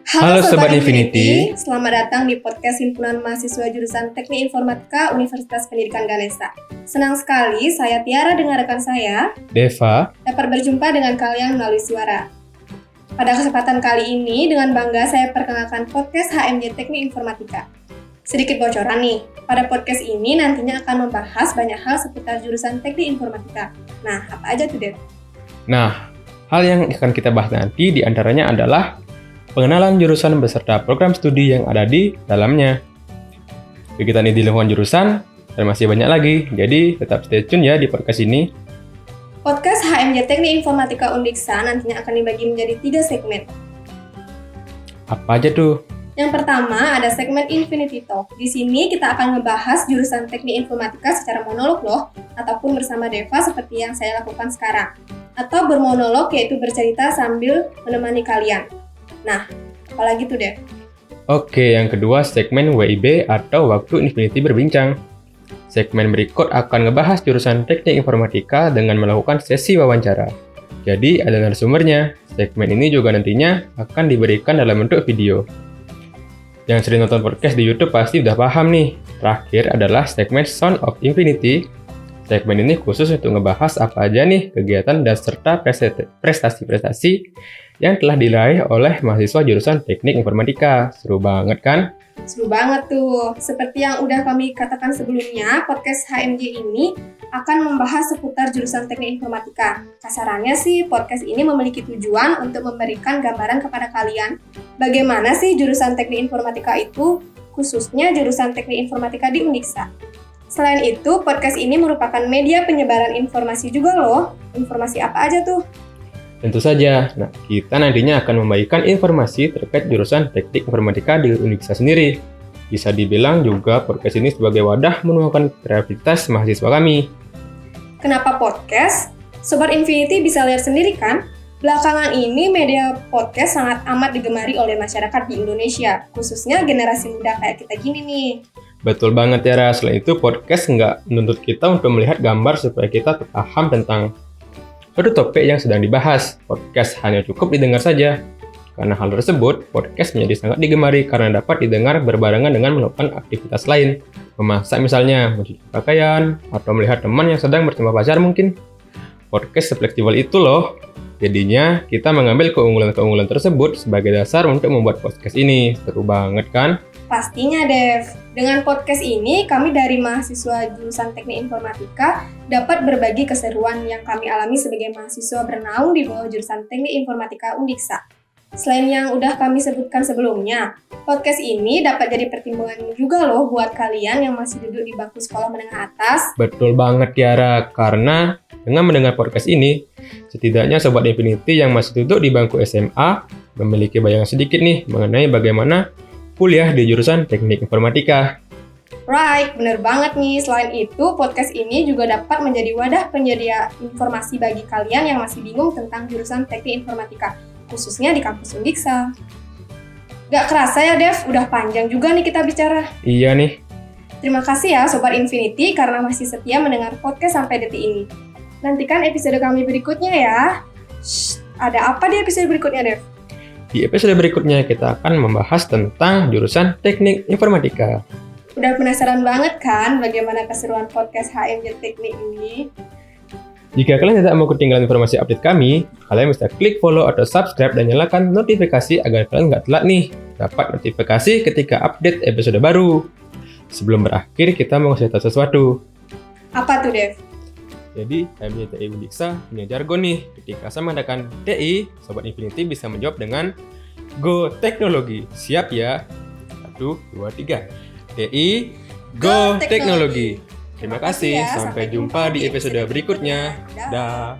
Halo Sobat Infinity, selamat datang di podcast Himpunan Mahasiswa Jurusan Teknik Informatika Universitas Pendidikan Ganesha. Senang sekali saya Tiara dengan rekan saya, Deva, dapat berjumpa dengan kalian melalui suara. Pada kesempatan kali ini, dengan bangga saya perkenalkan podcast HMJ Teknik Informatika. Sedikit bocoran nih, pada podcast ini nantinya akan membahas banyak hal seputar jurusan Teknik Informatika. Nah, apa aja tuh, Dev? Nah, hal yang akan kita bahas nanti diantaranya adalah pengenalan jurusan beserta program studi yang ada di dalamnya. Kegiatan di lingkungan jurusan, dan masih banyak lagi, jadi tetap stay tune ya di podcast ini. Podcast HMJ Teknik Informatika Undiksa nantinya akan dibagi menjadi 3 segmen. Apa aja tuh? Yang pertama ada segmen Infinity Talk. Di sini kita akan ngebahas jurusan Teknik Informatika secara monolog loh, ataupun bersama Deva seperti yang saya lakukan sekarang. Atau bermonolog yaitu bercerita sambil menemani kalian. Nah, apalagi tuh, Dev? Oke, yang kedua segmen WIB atau Waktu Infinity Berbincang. Segmen berikut akan ngebahas jurusan Teknik Informatika dengan melakukan sesi wawancara. Jadi, ada narasumbernya. Segmen ini juga nantinya akan diberikan dalam bentuk video. Yang sering nonton podcast di YouTube pasti udah paham nih. Terakhir adalah segmen Sound of Infinity. Segmen ini khusus untuk ngebahas apa aja nih kegiatan dan serta prestasi-prestasi yang telah diraih oleh mahasiswa jurusan Teknik Informatika. Seru banget kan? Seru banget tuh. Seperti yang udah kami katakan sebelumnya, podcast HMJ ini akan membahas seputar jurusan Teknik Informatika. Kasarannya sih, podcast ini memiliki tujuan untuk memberikan gambaran kepada kalian bagaimana sih jurusan Teknik Informatika itu, khususnya jurusan Teknik Informatika di Undiksa. Selain itu, podcast ini merupakan media penyebaran informasi juga loh. Informasi apa aja tuh? Tentu saja, kita nantinya akan membagikan informasi terkait jurusan Teknik Informatika di Undiksa sendiri. Bisa dibilang juga podcast ini sebagai wadah menuangkan kreativitas mahasiswa kami. Kenapa podcast? Sobat Infinity bisa lihat sendiri kan? Belakangan ini media podcast sangat amat digemari oleh masyarakat di Indonesia, khususnya generasi muda kayak kita gini nih. Betul banget ya, selain itu podcast nggak menuntut kita untuk melihat gambar supaya kita paham tentang suatu topik yang sedang dibahas. Podcast hanya cukup didengar saja. Karena hal tersebut, podcast menjadi sangat digemari karena dapat didengar berbarengan dengan melakukan aktivitas lain. Memasak misalnya, mencuci pakaian, atau melihat teman yang sedang bersama pacar mungkin. Podcast fleksibel itu loh. Jadinya, kita mengambil keunggulan-keunggulan tersebut sebagai dasar untuk membuat podcast ini. Seru banget kan? Pastinya, Dev. Dengan podcast ini, kami dari mahasiswa jurusan Teknik Informatika dapat berbagi keseruan yang kami alami sebagai mahasiswa bernaung di bawah jurusan Teknik Informatika Undiksa. Selain yang udah kami sebutkan sebelumnya, podcast ini dapat jadi pertimbangan juga loh buat kalian yang masih duduk di bangku sekolah menengah atas. Betul banget, Tiara. Karena dengan mendengar podcast ini, setidaknya Sobat Infinity yang masih duduk di bangku SMA memiliki bayangan sedikit nih mengenai bagaimana kuliah di jurusan Teknik Informatika. Right, bener banget nih. Selain itu, podcast ini juga dapat menjadi wadah penyedia informasi bagi kalian yang masih bingung tentang jurusan Teknik Informatika, khususnya di kampus Undiksa. Gak kerasa ya, Dev, udah panjang juga nih kita bicara. Iya nih. Terima kasih ya Sobat Infinity karena masih setia mendengar podcast sampai detik ini. Nantikan episode kami berikutnya ya. Ada apa di episode berikutnya, Dev? Di episode berikutnya kita akan membahas tentang jurusan Teknik Informatika. Udah penasaran banget kan bagaimana keseruan podcast HMJ Teknik ini? Jika kalian tidak mau ketinggalan informasi update kami, kalian bisa klik follow atau subscribe dan nyalakan notifikasi agar kalian nggak telat nih dapat notifikasi ketika update episode baru. Sebelum berakhir, kita mau ngasih tahu sesuatu. Apa tuh, Dev? Jadi, HMJ TI Undiksa punya jargon nih. Ketika saya mengatakan TI, Sobat Infinity bisa menjawab dengan Go Teknologi. Siap ya? 1, 2, 3. TI, Go Teknologi. Terima kasih. Sampai jumpa di episode berikutnya. Dah.